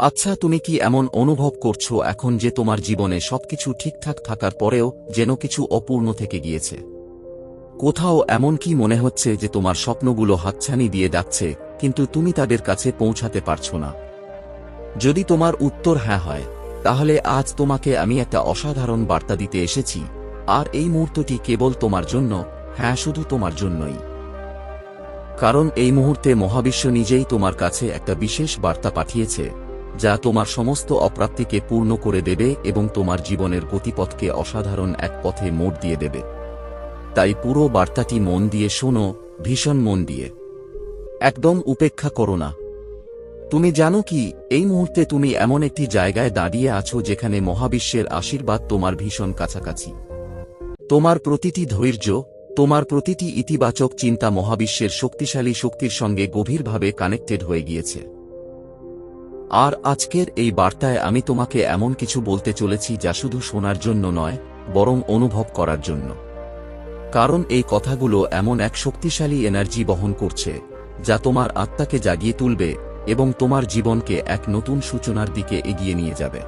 আচ্ছা, তুমি কি এমন অনুভব করছো এখন যে তোমার জীবনে সবকিছু ঠিকঠাক থাকার পরেও যেন কিছু অপূর্ণ থেকে গিয়েছে? কোথাও এমন কি মনে হচ্ছে যে তোমার স্বপ্নগুলো হাতছানি দিয়ে ডাকছে, কিন্তু তুমি তাদের কাছে পৌঁছাতে পারছো না? যদি তোমার উত্তর হ্যাঁ হয়, তাহলে আজ তোমাকে আমি একটা অসাধারণ বার্তা দিতে এসেছি। আর এই মুহূর্তটি কেবল তোমার জন্য, হ্যাঁ, শুধু তোমার জন্যই। কারণ এই মুহূর্তে মহাবিশ্ব নিজেই তোমার কাছে একটা বিশেষ বার্তা পাঠিয়েছে, যা তোমার সমস্ত অপ্রাপ্তিকে পূর্ণ করে দেবে এবং তোমার জীবনের গতিপথকে অসাধারণ এক পথে মোড় দিয়ে দেবে। তাই পুরো বার্তাটি মন দিয়ে শোনো, ভীষণ মন দিয়ে। একদম উপেক্ষা করো না। তুমি জানো কি, এই মুহূর্তে তুমি এমন একটি জায়গায় দাঁড়িয়ে আছো যেখানে মহাবিশ্বের আশীর্বাদ তোমার ভীষণ কাছাকাছি। তোমার প্রতিটি ধৈর্য, তোমার প্রতিটি ইতিবাচক চিন্তা মহাবিশ্বের শক্তিশালী শক্তির সঙ্গে গভীরভাবে কানেক্টেড হয়ে গিয়েছে। আর আজকের এই বার্তায় আমি তোমাকে এমন কিছু বলতে চলেছি যা শুধু শোনার জন্য নয়, বরং অনুভব করার জন্য। কারণ এই কথাগুলো এমন এক শক্তিশালী এনার্জি বহন করছে, যা তোমার আত্মাকে জাগিয়ে তুলবে এবং তোমার জীবনকে এক নতুন সূচনার দিকে এগিয়ে নিয়ে যাবে।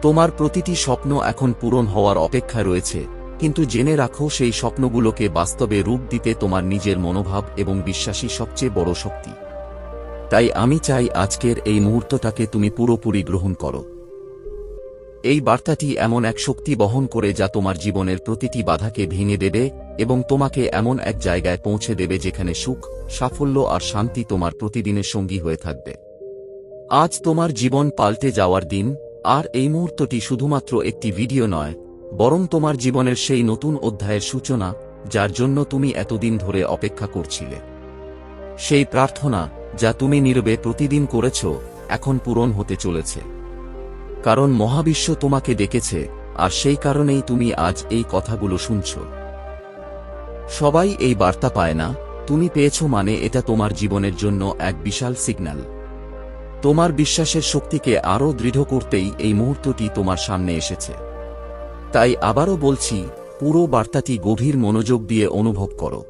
তোমার প্রতিটি স্বপ্ন এখন পূরণ হওয়ার অপেক্ষায় রয়েছে, কিন্তু জেনে রাখো, সেই স্বপ্নগুলোকে বাস্তবে রূপ দিতে তোমার নিজের মনোভাব এবং বিশ্বাসই সবচেয়ে বড় শক্তি। তাই আমি চাই আজকের এই মুহূর্তটাকে তুমি পুরোপুরি গ্রহণ করো। এই বার্তাটি এমন এক শক্তি বহন করে যা তোমার জীবনের প্রতিটি বাধাকে ভেঙে দেবে এবং তোমাকে এমন এক জায়গায় পৌঁছে দেবে যেখানে সুখ, সাফল্য আর শান্তি তোমার প্রতিদিনের সঙ্গী হয়ে থাকবে। আজ তোমার জীবন পাল্টে যাওয়ার দিন, আর এই মুহূর্তটি শুধুমাত্র একটি ভিডিও নয়, বরং তোমার জীবনের সেই নতুন অধ্যায়ের সূচনা, যার জন্য তুমি এতদিন ধরে অপেক্ষা করছিলে। সেই প্রার্থনা, যা তুমি নীরবে প্রতিদিন করেছ, এখন পূরণ হতে চলেছে। কারণ মহাবিশ্ব তোমাকে ডেকেছে, আর সেই কারণেই তুমি আজ এই কথাগুলো শুনছ। সবাই এই বার্তা পায় না, তুমি পেয়েছ, মানে এটা তোমার জীবনের জন্য এক বিশাল সিগন্যাল। তোমার বিশ্বাসের শক্তিকে আরও দৃঢ় করতেই এই মুহূর্তটি তোমার সামনে এসেছে। তাই আবারও বলছি, পুরো বার্তাটি গভীর মনোযোগ দিয়ে অনুভব করো।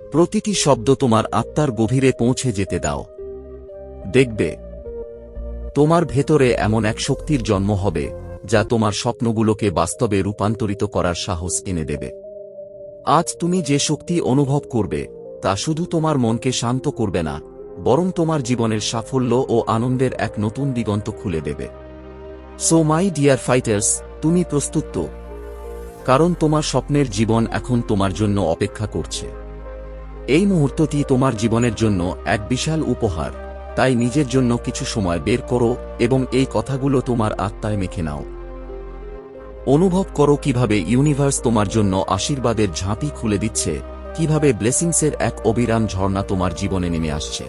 প্রতিটি শব্দ তোমার আত্মার গভীরে পৌঁছে যেতে দাও। দেখবে, তোমার ভেতরে এমন এক শক্তির জন্ম হবে, যা তোমার স্বপ্নগুলোকে বাস্তবে রূপান্তরিত করার সাহস এনে দেবে। আজ তুমি যে শক্তি অনুভব করবে, তা শুধু তোমার মনকে শান্ত করবে না, বরং তোমার জীবনের সাফল্য ও আনন্দের এক নতুন দিগন্ত খুলে দেবে। সো মাই ডিয়ার ফাইটার্স, তুমি প্রস্তুত তো? কারণ তোমার স্বপ্নের জীবন এখন তোমার জন্য অপেক্ষা করছে। এই মুহূর্তটি তোমার জীবনের জন্য এক বিশাল উপহার, তাই নিজের জন্য কিছু সময় বের করো এবং এই কথাগুলো তোমার আত্মায় মেখে নাও। অনুভব করো কিভাবে ইউনিভার্স তোমার জন্য আশীর্বাদের ঝাঁপি খুলে দিচ্ছে, কিভাবে ব্লেসিংসের এক অবিরাম ঝর্ণা তোমার জীবনে নেমে আসছে।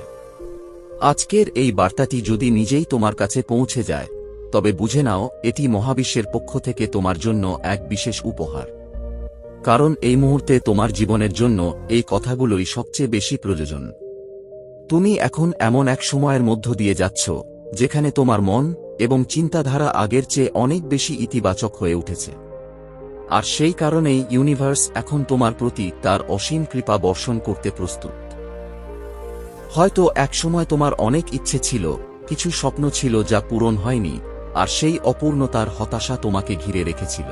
আজকের এই বার্তাটি যদি নিজেই তোমার কাছে পৌঁছে যায়, তবে বুঝে নাও, এটি মহাবিশ্বের পক্ষ থেকে তোমার জন্য এক বিশেষ উপহার। কারণ এই মুহূর্তে তোমার জীবনের জন্য এই কথাগুলোই সবচেয়ে বেশি প্রয়োজন। তুমি এখন এমন এক সময়ের মধ্য দিয়ে যাচ্ছ, যেখানে তোমার মন এবং চিন্তাধারা আগের চেয়ে অনেক বেশি ইতিবাচক হয়ে উঠেছে। আর সেই কারণেই ইউনিভার্স এখন তোমার প্রতি তার অসীম কৃপা বর্ষণ করতে প্রস্তুত। হয়তো একসময় তোমার অনেক ইচ্ছে ছিল, কিছু স্বপ্ন ছিল যা পূরণ হয়নি, আর সেই অপূর্ণতার হতাশা তোমাকে ঘিরে রেখেছিল।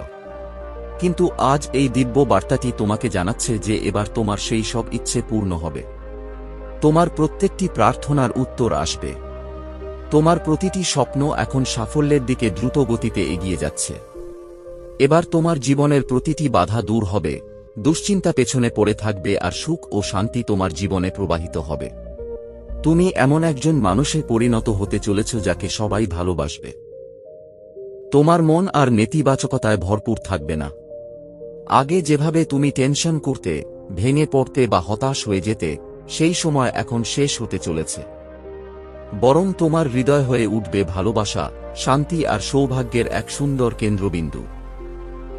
কিন্তু আজ এই দিব্য বার্তাটি তোমাকে জানাচ্ছে যে এবার তোমার সেই সব ইচ্ছে পূর্ণ হবে। তোমার প্রত্যেকটি প্রার্থনার উত্তর আসবে। তোমার প্রতিটি স্বপ্ন এখন সাফল্যের দিকে দ্রুত গতিতে এগিয়ে যাচ্ছে। এবার তোমার জীবনের প্রতিটি বাধা দূর হবে, দুশ্চিন্তা পেছনে পড়ে থাকবে, আর সুখ ও শান্তি তোমার জীবনে প্রবাহিত হবে। তুমি এমন একজন মানুষে পরিণত হতে চলেছ যাকে সবাই ভালোবাসবে। তোমার মন আর নেতিবাচকতায় ভরপুর থাকবে না। আগে যেভাবে তুমি টেনশন করতে, ভেঙে পড়তে বা হতাশ হয়ে যেতে, সেই সময় এখন শেষ হতে চলেছে। বরং তোমার হৃদয় হয়ে উঠবে ভালোবাসা, শান্তি আর সৌভাগ্যের এক সুন্দর কেন্দ্রবিন্দু।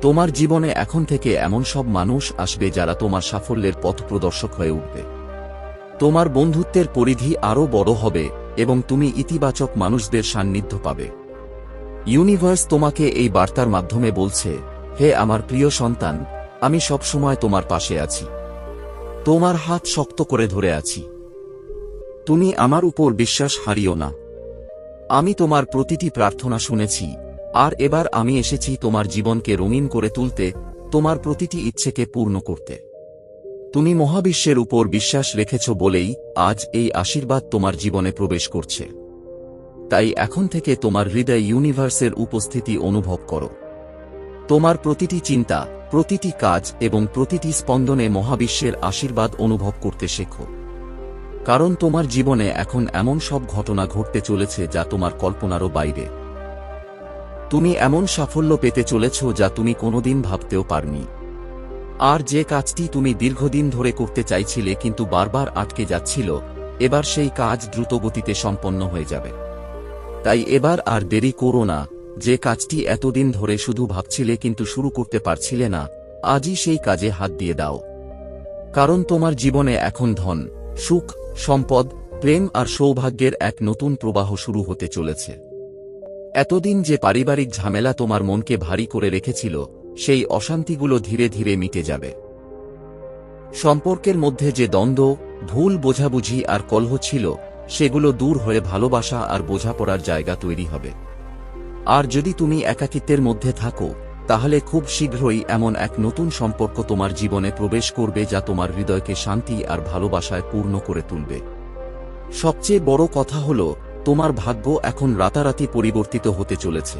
তোমার জীবনে এখন থেকে এমন সব মানুষ আসবে যারা তোমার সাফল্যের পথপ্রদর্শক হয়ে উঠবে। তোমার বন্ধুত্বের পরিধি আরও বড় হবে এবং তুমি ইতিবাচক মানুষদের সান্নিধ্য পাবে। ইউনিভার্স তোমাকে এই বার্তার মাধ্যমে বলছে, হে আমার প্রিয় সন্তান, আমি সবসময় তোমার পাশে আছি। তোমার হাত শক্ত করে ধরে আছি। তুমি আমার উপর বিশ্বাস হারিও না। আমি তোমার প্রতিটি প্রার্থনা শুনেছি, আর এবার আমি এসেছি তোমার জীবনকে রঙিন করে তুলতে, তোমার প্রতিটি ইচ্ছেকে পূর্ণ করতে। তুমি মহাবিশ্বের উপর বিশ্বাস রেখেছ বলেই আজ এই আশীর্বাদ তোমার জীবনে প্রবেশ করছে। তাই এখন থেকে তোমার হৃদয় ইউনিভার্সের উপস্থিতি অনুভব করো। তোমার প্রতিটি চিন্তা, প্রতিটি কাজ এবং প্রতিটি স্পন্দনে মহাবিশ্বের আশীর্বাদ অনুভব করতে শেখো। কারণ তোমার জীবনে এখন এমন সব ঘটনা ঘটতে চলেছে যা তোমার কল্পনারও বাইরে। তুমি এমন সাফল্য পেতে চলেছ যা তুমি কোনোদিন ভাবতেও পারনি। আর যে কাজটি তুমি দীর্ঘদিন ধরে করতে চাইছিলে কিন্তু বারবার আটকে যাচ্ছিল, এবার সেই কাজ দ্রুতগতিতে সম্পন্ন হয়ে যাবে। তাই এবার আর দেরি করো না। যে কাজটি এতদিন ধরে শুধু ভাবছিলে কিন্তু শুরু করতে পারছিলে না, আজই সেই কাজে হাত দিয়ে দাও। কারণ তোমার জীবনে এখন ধন, সুখ, সম্পদ, প্রেম আর সৌভাগ্যের এক নতুন প্রবাহ শুরু হতে চলেছে। এতদিন যে পারিবারিক ঝামেলা তোমার মনকে ভারী করে রেখেছিল, সেই অশান্তিগুলো ধীরে ধীরে মিটে যাবে। সম্পর্কের মধ্যে যে দ্বন্দ্ব, ভুল বোঝাবুঝি আর কলহ ছিল, সেগুলো দূর হয়ে ভালোবাসা আর বোঝাপড়ার জায়গা তৈরি হবে। আর যদি তুমি একাকিত্বের মধ্যে থাকো, তাহলে খুব শীঘ্রই এমন এক নতুন সম্পর্ক তোমার জীবনে প্রবেশ করবে যা তোমার হৃদয়কে শান্তি আর ভালোবাসায় পূর্ণ করে তুলবে। সবচেয়ে বড় কথা হল, তোমার ভাগ্য এখন রাতারাতি পরিবর্তিত হতে চলেছে।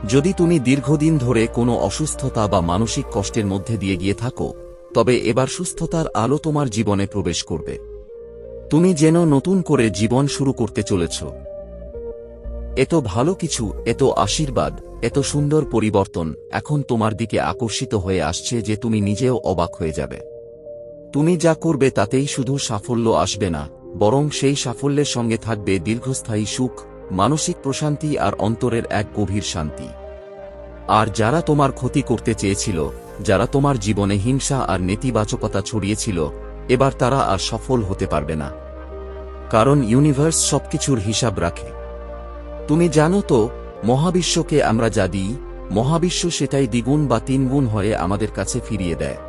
যদি তুমি দীর্ঘদিন ধরে কোনো অসুস্থতা বা মানসিক কষ্টের মধ্যে দিয়ে গিয়ে থাকো, তবে এবার সুস্থতার আলো তোমার জীবনে প্রবেশ করবে। তুমি যেন নতুন করে জীবন শুরু করতে চলেছ। এত ভালো কিছু, এত আশীর্বাদ, এত সুন্দর পরিবর্তন এখন তোমার দিকে আকর্ষিত হয়ে আসছে যে তুমি নিজেও অবাক হয়ে যাবে। তুমি যা করবে তাতেই শুধু সাফল্য আসবে না, বরং সেই সাফল্যের সঙ্গে থাকবে দীর্ঘস্থায়ী সুখ, মানসিক প্রশান্তি আর অন্তরের এক গভীর শান্তি। আর যারা তোমার ক্ষতি করতে চেয়েছিল, যারা তোমার জীবনে হিংসা আর নেতিবাচকতা ছড়িয়েছিল, এবার তারা আর সফল হতে পারবে না। কারণ ইউনিভার্স সবকিছুর হিসাব রাখে। তুমি জানো তো, মহাবিশ্বকে আমরা যা দিই, মহাবিশ্ব সেটাই দ্বিগুণ বা তিনগুণ হয়ে আমাদের কাছে ফিরিয়ে দেয়।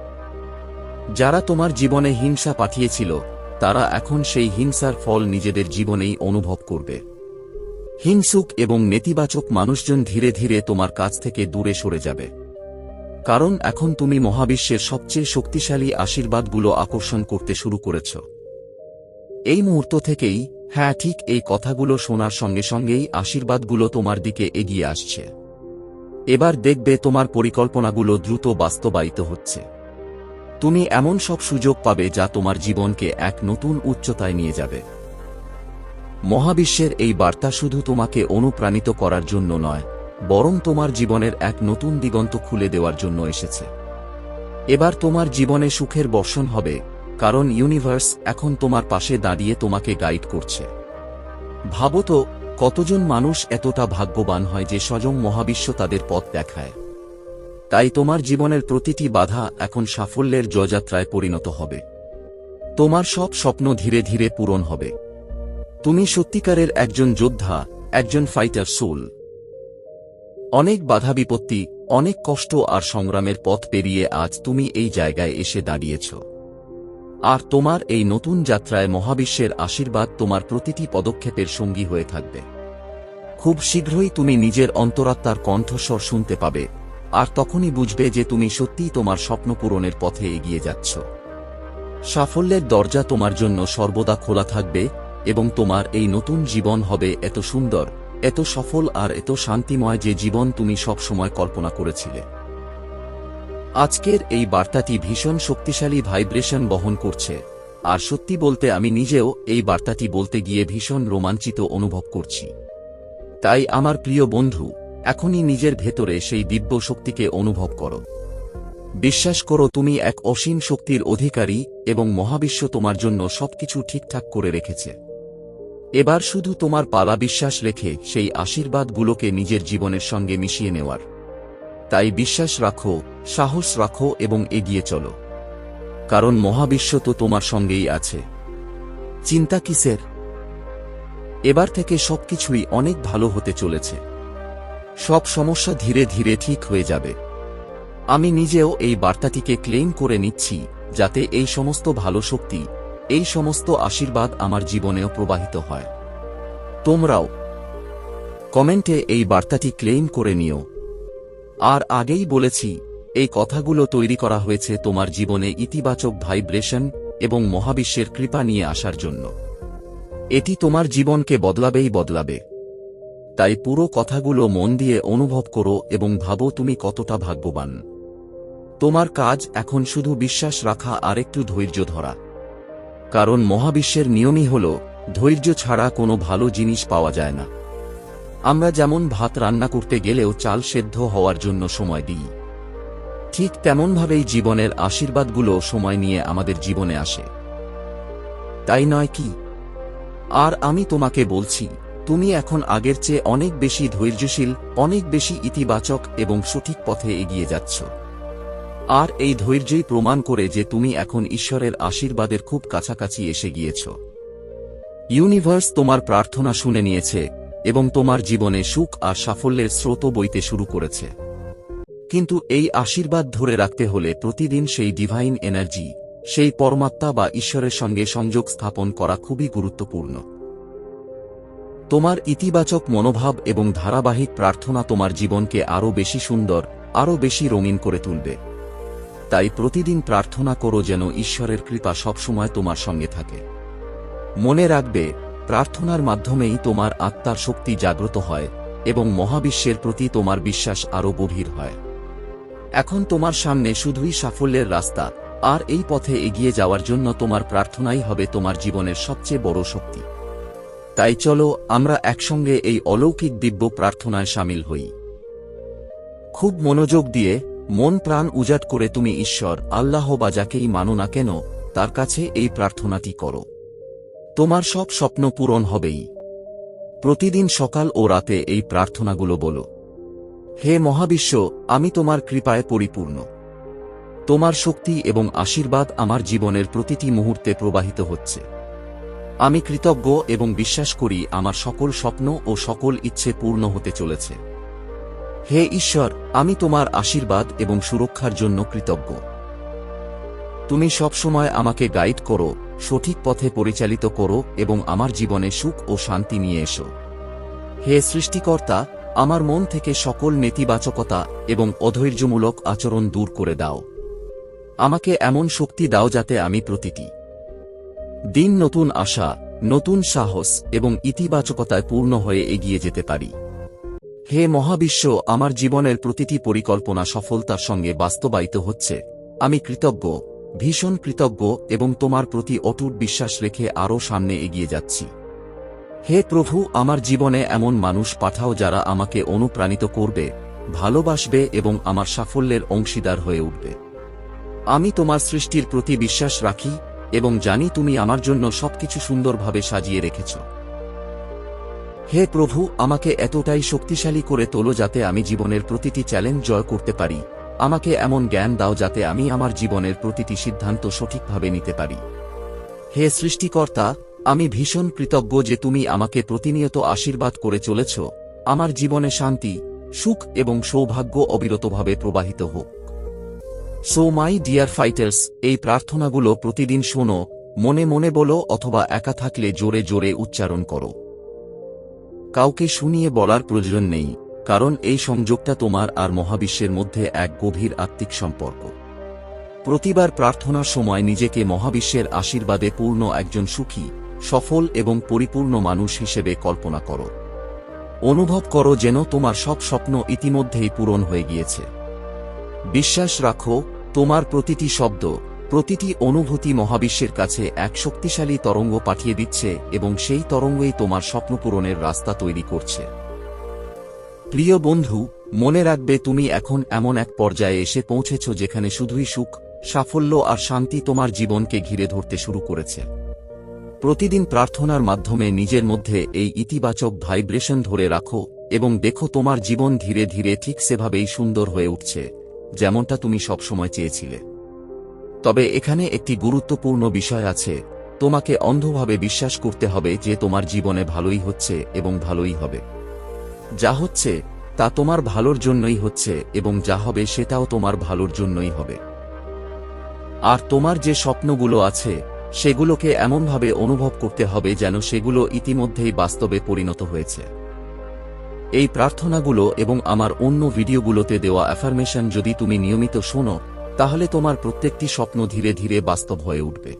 যারা তোমার জীবনে হিংসা পাঠিয়েছিল, তারা এখন সেই হিংসার ফল নিজেদের জীবনেই অনুভব করবে। হিংসুক এবং নেতিবাচক মানুষজন ধীরে ধীরে তোমার কাছ থেকে দূরে সরে যাবে। কারণ এখন তুমি মহাবিশ্বের সবচেয়ে শক্তিশালী আশীর্বাদগুলো আকর্ষণ করতে শুরু করেছ। এই মুহূর্ত থেকেই, হ্যাঁ ঠিক এই কথাগুলো শোনার সঙ্গে সঙ্গেই আশীর্বাদগুলো তোমার দিকে এগিয়ে আসছে। এবার দেখবে তোমার পরিকল্পনাগুলো দ্রুত বাস্তবায়িত হচ্ছে। তুমি এমন সব সুযোগ পাবে যা তোমার জীবনকে এক নতুন উচ্চতায় নিয়ে যাবে। মহাবিশ্বের এই বার্তা শুধু তোমাকে অনুপ্রাণিত করার জন্য নয়, বরং তোমার জীবনের এক নতুন দিগন্ত খুলে দেওয়ার জন্য এসেছে। এবার তোমার জীবনে সুখের বর্ষণ হবে, কারণ ইউনিভার্স এখন তোমার পাশে দাঁড়িয়ে তোমাকে গাইড করছে। ভাবো তো, কতজন মানুষ এতটা ভাগ্যবান হয় যে স্বয়ং মহাবিশ্ব তাদের পথ দেখায়। তাই তোমার জীবনের প্রতিটি বাধা এখন সাফল্যের জয়যাত্রায় পরিণত হবে। তোমার সব স্বপ্ন ধীরে ধীরে পূরণ হবে। তুমি সত্যিকারের একজন যোদ্ধা, একজন ফাইটার সোল। অনেক বাধা বিপত্তি, অনেক কষ্ট আর সংগ্রামের পথ পেরিয়ে আজ তুমি এই জায়গায় এসে দাঁড়িয়েছ। আর তোমার এই নতুন যাত্রায় মহাবিশ্বের আশীর্বাদ তোমার প্রতিটি পদক্ষেপের সঙ্গী হয়ে থাকবে। খুব শীঘ্রই তুমি নিজের অন্তরাত্মার কণ্ঠস্বর শুনতে পাবে, আর তখনই বুঝবে যে তুমি সত্যিই তোমার স্বপ্ন পূরণের পথে এগিয়ে যাচ্ছ। সাফল্যের দরজা তোমার জন্য সর্বদা খোলা থাকবে, এবং তোমার এই নতুন জীবন হবে এত সুন্দর, এত সফল আর এত শান্তিময় যে জীবন তুমি সব সময় কল্পনা করেছিলে। আজকের এই বার্তাটি ভীষণ শক্তিশালী ভাইব্রেশন বহন করছে, আর সত্যি বলতে আমি নিজেও এই বার্তাটি বলতে গিয়ে ভীষণ রোমাঞ্চিত অনুভব করছি। তাই আমার প্রিয় বন্ধু, এখনই নিজের ভেতরে সেই দিব্য শক্তিকে অনুভব করো। বিশ্বাস করো তুমি এক অসীম শক্তির অধিকারী, এবং মহাবিশ্ব তোমার জন্য সবকিছু ঠিকঠাক করে রেখেছে। এবার শুধু তোমার পালা বিশ্বাস রেখে সেই আশীর্বাদগুলোকে নিজের জীবনের সঙ্গে মিশিয়ে নেওয়ার। তাই বিশ্বাস রাখো, সাহস রাখো এবং এগিয়ে চলো। কারণ মহাবিশ্ব তো তোমার সঙ্গেই আছে। চিন্তা কিসের? এবার থেকে সবকিছুই অনেক ভালো হতে চলেছে। সব সমস্যা ধীরে ধীরে ঠিক হয়ে যাবে। আমি নিজেও এই বার্তাটিকে ক্লেম করে নিচ্ছি, যাতে এই সমস্ত ভালো শক্তি, এই সমস্ত আশীর্বাদ আমার জীবনেও প্রবাহিত হয়। তোমরাও কমেন্টে এই বার্তাটি ক্লেইম করে নিও। আর আগেই বলেছি, এই কথাগুলো তৈরি করা হয়েছে তোমার জীবনে ইতিবাচক ভাইব্রেশন এবং মহাবিশ্বের কৃপা নিয়ে আসার জন্য। এটি তোমার জীবনকে বদলাবে। তাই পুরো কথাগুলো মন দিয়ে অনুভব করো এবং ভাবো তুমি কতটা ভাগ্যবান। তোমার কাজ এখন শুধু বিশ্বাস রাখা আর একটু ধৈর্য ধরা। কারণ মহাবিশ্বের নিয়মই হল, ধৈর্য ছাড়া কোনো ভালো জিনিস পাওয়া যায় না। আমরা যেমন ভাত রান্না করতে গেলেও চাল সেদ্ধ হওয়ার জন্য সময় দিই, ঠিক তেমনভাবেই জীবনের আশীর্বাদগুলো সময় নিয়ে আমাদের জীবনে আসে, তাই নয় কি? আর আমি তোমাকে বলছি, তুমি এখন আগের চেয়ে অনেক বেশি ধৈর্যশীল, অনেক বেশি ইতিবাচক এবং সঠিক পথে এগিয়ে যাচ্ছ। আর এই ধৈর্যই প্রমাণ করে যে তুমি এখন ঈশ্বরের আশীর্বাদের খুব কাছাকাছি এসে গিয়েছ। ইউনিভার্স তোমার প্রার্থনা শুনে নিয়েছে এবং তোমার জীবনে সুখ আর সাফল্যের স্রোত বইতে শুরু করেছে। কিন্তু এই আশীর্বাদ ধরে রাখতে হলে প্রতিদিন সেই ডিভাইন এনার্জি, সেই পরমাত্মা বা ঈশ্বরের সঙ্গে সংযোগ স্থাপন করা খুবই গুরুত্বপূর্ণ। তোমার ইতিবাচক মনোভাব এবং ধারাবাহিক প্রার্থনা তোমার জীবনকে আরও বেশি সুন্দর, আরও বেশি রঙিন করে তুলবে। তাই প্রতিদিন প্রার্থনা করো যেন ঈশ্বরের কৃপা সবসময় তোমার সঙ্গে থাকে। মনে রাখবে, প্রার্থনার মাধ্যমেই তোমার আত্মার শক্তি জাগ্রত হয় এবং মহাবিশ্বের প্রতি তোমার বিশ্বাস আরও গভীর হয়। এখন তোমার সামনে শুধুই সাফল্যের রাস্তা, আর এই পথে এগিয়ে যাওয়ার জন্য তোমার প্রার্থনাই হবে তোমার জীবনের সবচেয়ে বড় শক্তি। তাই চলো আমরা একসঙ্গে এই অলৌকিক দিব্য প্রার্থনায় সামিল হই। খুব মনোযোগ দিয়ে, মন প্রাণ উজাট করে তুমি ঈশ্বর, আল্লাহ বা যাকেই মানো না কেন, তার কাছে এই প্রার্থনাটি করো। তোমার সব স্বপ্ন পূরণ হবেই। প্রতিদিন সকাল ও রাতে এই প্রার্থনাগুলো বলো। হে মহাবিশ্ব, আমি তোমার কৃপায় পরিপূর্ণ। তোমার শক্তি এবং আশীর্বাদ আমার জীবনের প্রতিটি মুহূর্তে প্রবাহিত হচ্ছে। আমি কৃতজ্ঞ এবং বিশ্বাস করি আমার সকল স্বপ্ন ও সকল ইচ্ছে পূর্ণ হতে চলেছে। হে ঈশ্বর, আমি তোমার আশীর্বাদ এবং সুরক্ষার জন্য কৃতজ্ঞ। তুমি সবসময় আমাকে গাইড করো, সঠিক পথে পরিচালিত করো এবং আমার জীবনে সুখ ও শান্তি নিয়ে এসো। হে সৃষ্টিকর্তা, আমার মন থেকে সকল নেতিবাচকতা এবং অধৈর্যমূলক আচরণ দূর করে দাও। আমাকে এমন শক্তি দাও যাতে আমি প্রতিটি দিন নতুন আশা, নতুন সাহস এবং ইতিবাচকতায় পূর্ণ হয়ে এগিয়ে যেতে পারি। হে মহাবিশ্ব, আমার জীবনের প্রতিটি পরিকল্পনা সফলতার সঙ্গে বাস্তবায়িত হচ্ছে। আমি কৃতজ্ঞ, ভীষণ কৃতজ্ঞ এবং তোমার প্রতি অটুট বিশ্বাস রেখে আরও সামনে এগিয়ে যাচ্ছি। হে প্রভু, আমার জীবনে এমন মানুষ পাঠাও যারা আমাকে অনুপ্রাণিত করবে, ভালোবাসবে এবং আমার সাফল্যের অংশীদার হয়ে উঠবে। আমি তোমার সৃষ্টির প্রতি বিশ্বাস রাখি এবং জানি তুমি আমার জন্য সবকিছু সুন্দরভাবে সাজিয়ে রেখেছ। হে প্রভু, আমাকে এতটাই শক্তিশালী করে তোলো যাতে আমি জীবনের প্রতিটি চ্যালেঞ্জ জয় করতে পারি। আমাকে এমন জ্ঞান দাও যাতে আমি আমার জীবনের প্রতিটি সিদ্ধান্ত সঠিকভাবে নিতে পারি। হে সৃষ্টিকর্তা, আমি ভীষণ কৃতজ্ঞ যে তুমি আমাকে প্রতিনিয়ত আশীর্বাদ করে চলেছ। আমার জীবনে শান্তি, সুখ এবং সৌভাগ্য অবিরতভাবে প্রবাহিত হোক। সো মাই ডিয়ার ফাইটার্স, এই প্রার্থনাগুলো প্রতিদিন শোনো, মনে মনে বলো অথবা একা থাকলে জোরে জোরে উচ্চারণ করো। কাউকে শুনিয়ে বলার প্রয়োজন নেই, কারণ এই সংযোগটা তোমার আর মহাবিশ্বের মধ্যে এক গভীর আত্মিক সম্পর্ক। প্রতিবার প্রার্থনার সময় নিজেকে মহাবিশ্বের আশীর্বাদে পূর্ণ একজন সুখী, সফল এবং পরিপূর্ণ মানুষ হিসেবে কল্পনা করো। অনুভব করো যেন তোমার সব স্বপ্ন ইতিমধ্যেই পূরণ হয়ে গিয়েছে। বিশ্বাস রাখো, তোমার প্রতিটি শব্দ, প্রতিটি অনুভূতি মহাবিশ্বের কাছে এক শক্তিশালী তরঙ্গ পাঠিয়ে দিচ্ছে এবং সেই তরঙ্গই তোমার স্বপ্ন পূরণের রাস্তা তৈরি করছে। প্রিয় বন্ধু, মনে রাখবে তুমি এখন এমন এক পর্যায়ে এসে পৌঁছেছ যেখানে শুধুই সুখ, সাফল্য আর শান্তি তোমার জীবনকে ঘিরে ধরতে শুরু করেছে। প্রতিদিন প্রার্থনার মাধ্যমে নিজের মধ্যে এই ইতিবাচক ভাইব্রেশন ধরে রাখো এবং দেখো তোমার জীবন ধীরে ধীরে ঠিক সেভাবেই সুন্দর হয়ে উঠছে, যেমনটা তুমি সবসময় চেয়েছিলে। তবে এখানে একটি গুরুত্বপূর্ণ বিষয় আছে, তোমাকে অন্ধভাবে বিশ্বাস করতে হবে যে তোমার জীবনে ভালোই হচ্ছে এবং ভালোই হবে। যা হচ্ছে তা তোমার ভালোর জন্যই হচ্ছে এবং যা হবে সেটাও তোমার ভালোর জন্যই হবে। আর তোমার যে স্বপ্নগুলো আছে সেগুলোকে এমনভাবে অনুভব করতে হবে যেন সেগুলো ইতিমধ্যেই বাস্তবে পরিণত হয়েছে। এই প্রার্থনাগুলো এবং আমার অন্য ভিডিওগুলোতে দেওয়া অ্যাফার্মেশন যদি তুমি নিয়মিত শোনো, তাহলে তোমার প্রত্যেকটি স্বপ্ন ধীরে ধীরে বাস্তব হয়ে উঠবে।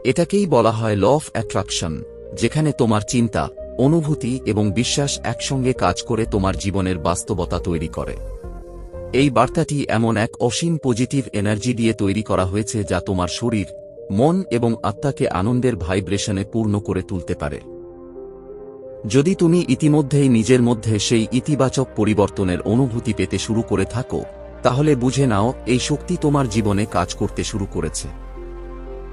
এটাকেই বলা হয় ল অফ অ্যাট্রাকশন, যেখানে তোমার চিন্তা, অনুভূতি এবং বিশ্বাস একসঙ্গে কাজ করে তোমার জীবনের বাস্তবতা তৈরি করে। এই বার্তাটি এমন এক অসীম পজিটিভ এনার্জি দিয়ে তৈরি করা হয়েছে যা তোমার শরীর, মন এবং আত্মাকে আনন্দের ভাইব্রেশনে পূর্ণ করে তুলতে পারে। যদি তুমি ইতিমধ্যেই নিজের মধ্যে সেই ইতিবাচক পরিবর্তনের অনুভূতি পেতে শুরু করে থাকো, তাহলে বুঝে নাও এই শক্তি তোমার জীবনে কাজ করতে শুরু করেছে।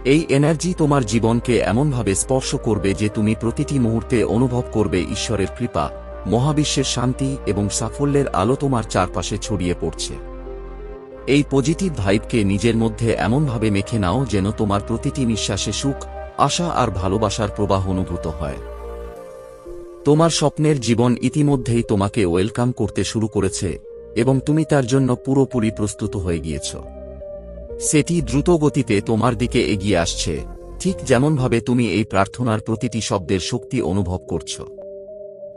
এই এনার্জি তোমার জীবনকে এমনভাবে স্পর্শ করবে যে তুমি প্রতিটি মুহূর্তে অনুভব করবে ঈশ্বরের কৃপা, মহাবিশ্বের শান্তি এবং সাফল্যের আলো তোমার চারপাশে ছড়িয়ে পড়ছে। এই পজিটিভ ভাইবকে নিজের মধ্যে এমনভাবে মেখে নাও যেন তোমার প্রতিটি নিঃশ্বাসে সুখ, আশা আর ভালোবাসার প্রবাহ অনুভূত হয়। তোমার স্বপ্নের জীবন ইতিমধ্যেই তোমাকে ওয়েলকাম করতে শুরু করেছে এবং তুমি তার জন্য পুরোপুরি প্রস্তুত হয়ে গিয়েছ। সেটি দ্রুত গতিতে তোমার দিকে এগিয়ে আসছে, ঠিক যেমনভাবে তুমি এই প্রার্থনার প্রতিটি শব্দের শক্তি অনুভব করছ।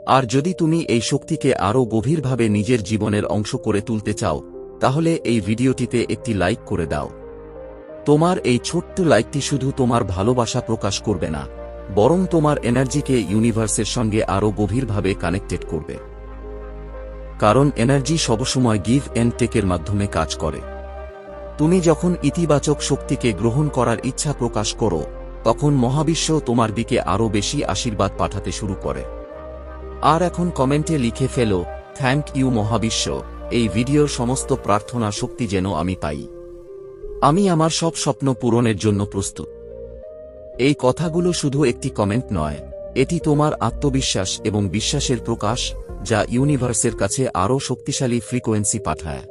আর যদি তুমি এই শক্তিকে আরও গভীরভাবে নিজের জীবনের অংশ করে তুলতে চাও, তাহলে এই ভিডিওটিতে একটি লাইক করে দাও। তোমার এই ছোট্ট লাইকটি শুধু তোমার ভালোবাসা প্রকাশ করবে না, বরং তোমার এনার্জিকে ইউনিভার্সের সঙ্গে আরও গভীরভাবে কানেক্টেড করবে। কারণ এনার্জি সবসময় গিভ অ্যান্ড টেকের মাধ্যমে কাজ করে। তুমি যখন ইতিবাচক শক্তিকে গ্রহণ করার ইচ্ছা প্রকাশ করো, তখন মহাবিশ্ব তোমার দিকে আরও বেশি আশীর্বাদ পাঠাতে শুরু করে। আর এখন কমেন্টে লিখে ফেলো, থ্যাংক ইউ মহাবিশ্ব, এই ভিডিওর সমস্ত প্রার্থনা শক্তি যেন আমি পাই। আমি আমার সব স্বপ্ন পূরণের জন্য প্রস্তুত। এই কথাগুলো শুধু একটি কমেন্ট নয়, এটি তোমার আত্মবিশ্বাস এবং বিশ্বাসের প্রকাশ, যা ইউনিভার্সের কাছে আরও শক্তিশালী ফ্রিকোয়েন্সি পাঠায়।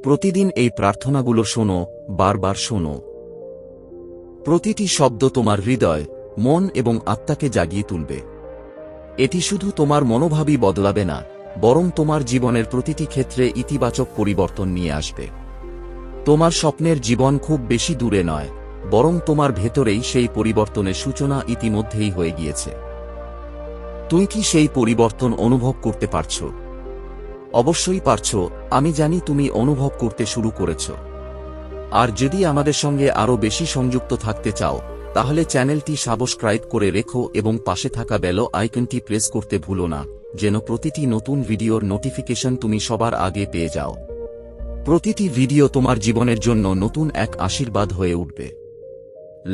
প্রতিদিন এই প্রার্থনাগুলো শোনো, বারবার শোনো। প্রতিটি শব্দ তোমার হৃদয়, মন এবং আত্মাকে জাগিয়ে তুলবে। এটি শুধু তোমার মনোভাবই বদলাবে না, বরং তোমার জীবনের প্রতিটি ক্ষেত্রে ইতিবাচক পরিবর্তন নিয়ে আসবে। তোমার স্বপ্নের জীবন খুব বেশি দূরে নয়, বরং তোমার ভেতরেই সেই পরিবর্তনের সূচনা ইতিমধ্যেই হয়ে গিয়েছে। তুমি কি সেই পরিবর্তন অনুভব করতে পারছ? অবশ্যই পারছ, আমি জানি তুমি অনুভব করতে শুরু করেছ। আর যদি আমাদের সঙ্গে আরও বেশি সংযুক্ত থাকতে চাও, তাহলে চ্যানেলটি সাবস্ক্রাইব করে রেখো এবং পাশে থাকা বেল আইকনটি প্রেস করতে ভুলো না, যেন প্রতিটি নতুন ভিডিওর নোটিফিকেশন তুমি সবার আগে পেয়ে যাও। প্রতিটি ভিডিও তোমার জীবনের জন্য নতুন এক আশীর্বাদ হয়ে উঠবে।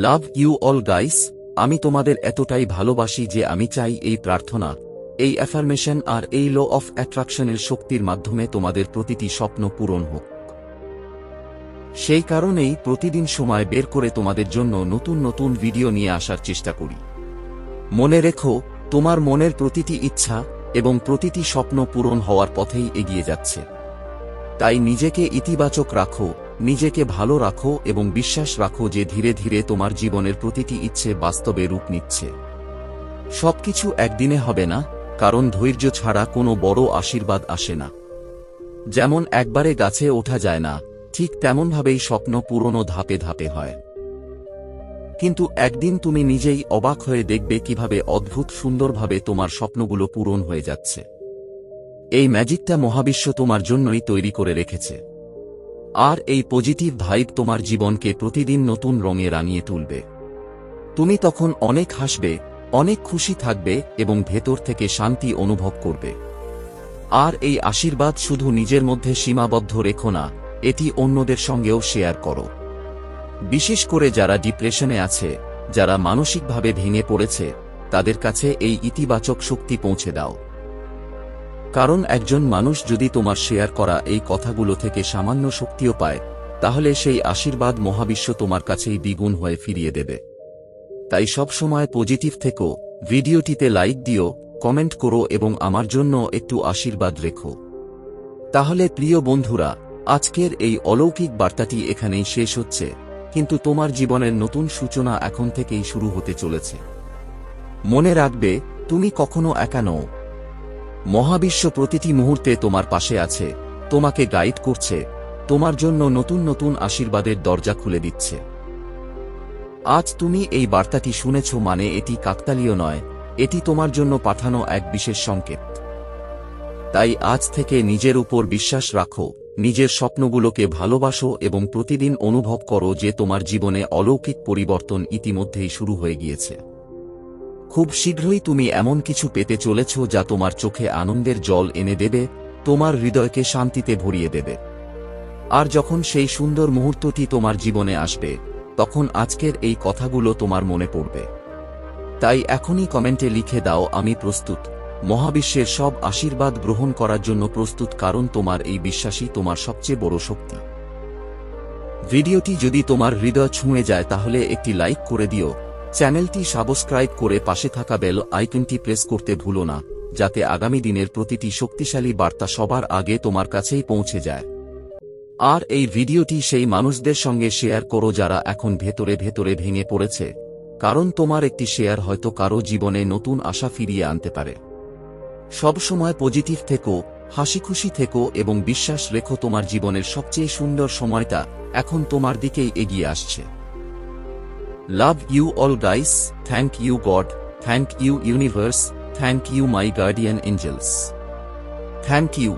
লাভ ইউ অল গাইস, আমি তোমাদের এতটাই ভালোবাসি যে আমি চাই এই প্রার্থনা, এই অ্যাফার্মেশন আর এই ল অফ অ্যাট্রাকশনের শক্তির মাধ্যমে তোমাদের প্রতিটি স্বপ্ন পূরণ হোক। সেই কারণেই প্রতিদিন সময় বের করে তোমাদের জন্য নতুন নতুন ভিডিও নিয়ে আসার চেষ্টা করি। মনে রেখো, তোমার মনের প্রতিটি ইচ্ছা এবং প্রতিটি স্বপ্ন পূরণ হওয়ার পথেই এগিয়ে যাচ্ছে। তাই নিজেকে ইতিবাচক রাখো, নিজেকে ভালো রাখো এবং বিশ্বাস রাখো যে ধীরে ধীরে তোমার জীবনের প্রতিটি ইচ্ছে বাস্তবে রূপ নিচ্ছে। সবকিছু একদিনে হবে না, কারণ ধৈর্য ছাড়া কোনো বড় আশীর্বাদ আসে না। যেমন একবারে গাছে ওঠা যায় না, ঠিক তেমনভাবেই স্বপ্ন পূরণও ধাপে ধাপে হয়। কিন্তু একদিন তুমি নিজেই অবাক হয়ে দেখবে কিভাবে অদ্ভুত সুন্দরভাবে তোমার স্বপ্নগুলো পূরণ হয়ে যাচ্ছে। এই ম্যাজিকটা মহাবিশ্ব তোমার জন্যই তৈরি করে রেখেছে। আর এই পজিটিভ ভাইব তোমার জীবনকে প্রতিদিন নতুন রঙে রাঙিয়ে তুলবে। তুমি তখন অনেক হাসবে, অনেক খুশি থাকবে এবং ভেতর থেকে শান্তি অনুভব করবে। আর এই আশীর্বাদ শুধু নিজের মধ্যে সীমাবদ্ধ রেখো না, এটি অন্যদের সঙ্গেও শেয়ার করো। বিশেষ করে যারা ডিপ্রেশনে আছে, যারা মানসিকভাবে ভেঙে পড়েছে, তাদের কাছে এই ইতিবাচক শক্তি পৌঁছে দাও। কারণ একজন মানুষ যদি তোমার শেয়ার করা এই কথাগুলো থেকে সামান্য শক্তিও পায়, তাহলে সেই আশীর্বাদ মহাবিশ্ব তোমার কাছেই দ্বিগুণ হয়ে ফিরিয়ে দেবে। তাই সব সময় পজিটিভ থেকো, ভিডিওটিতে লাইক দিও, কমেন্ট করো এবং আমার জন্য একটু আশীর্বাদ রেখো। তাহলে প্রিয় বন্ধুরা, আজকের এই অলৌকিক বার্তাটি এখানেই শেষ হচ্ছে, কিন্তু তোমার জীবনের নতুন সূচনা এখন থেকেই শুরু হতে চলেছে। মনে রাখবে, তুমি কখনো একা নও। মহাবিশ্ব প্রতিটি মুহূর্তে তোমার পাশে আছে, তোমাকে গাইড করছে, তোমার জন্য নতুন নতুন আশীর্বাদের দরজা খুলে দিচ্ছে। আজ তুমি এই বার্তাটি শুনেছ মানে এটি কাকতালীয় নয়, এটি তোমার জন্য পাঠানো এক বিশেষ সংকেত। তাই আজ থেকে নিজের উপর বিশ্বাস রাখো, নিজের স্বপ্নগুলোকে ভালোবাসো এবং প্রতিদিন অনুভব করো যে তোমার জীবনে অলৌকিক পরিবর্তন ইতিমধ্যেই শুরু হয়ে গিয়েছে। খুব শীঘ্রই তুমি এমন কিছু পেতে চলেছ যা তোমার চোখে আনন্দের জল এনে দেবে, তোমার হৃদয়কে শান্তিতে ভরিয়ে দেবে। আর যখন সেই সুন্দর মুহূর্তটি তোমার জীবনে আসবে, তখন আজকের এই কথাগুলো তোমার মনে পড়বে। তাই এখনই কমেন্টে লিখে দাও, আমি প্রস্তুত, মহাবিশ্বের সব আশীর্বাদ গ্রহণ করার জন্য প্রস্তুত, কারণ তোমার এই বিশ্বাসই তোমার সবচেয়ে বড় শক্তি। ভিডিওটি যদি তোমার হৃদয় ছুঁয়ে যায় তাহলে একটি লাইক করে দিও, চ্যানেলটি সাবস্ক্রাইব করে পাশে থাকা বেল আইকনটি প্রেস করতে ভুলো না, যাতে আগামী দিনের প্রতিটি শক্তিশালী বার্তা সবার আগে তোমার কাছেই পৌঁছে যায়। আর এই ভিডিওটি সেই মানুষদের সঙ্গে শেয়ার করো যারা এখন ভেতরে ভেতরে ভেঙে পড়েছে, কারণ তোমার একটি শেয়ার হয়তো কারো জীবনে নতুন আশা ফিরিয়ে আনতে পারে। সবসময় পজিটিভ থেকো, হাসিখুশি থেকো এবং বিশ্বাস রেখো তোমার জীবনের সবচেয়ে সুন্দর সময়টা এখন তোমার দিকেই এগিয়ে আসছে। Love you all guys, thank you God, thank you universe, thank you my guardian angels, thank you.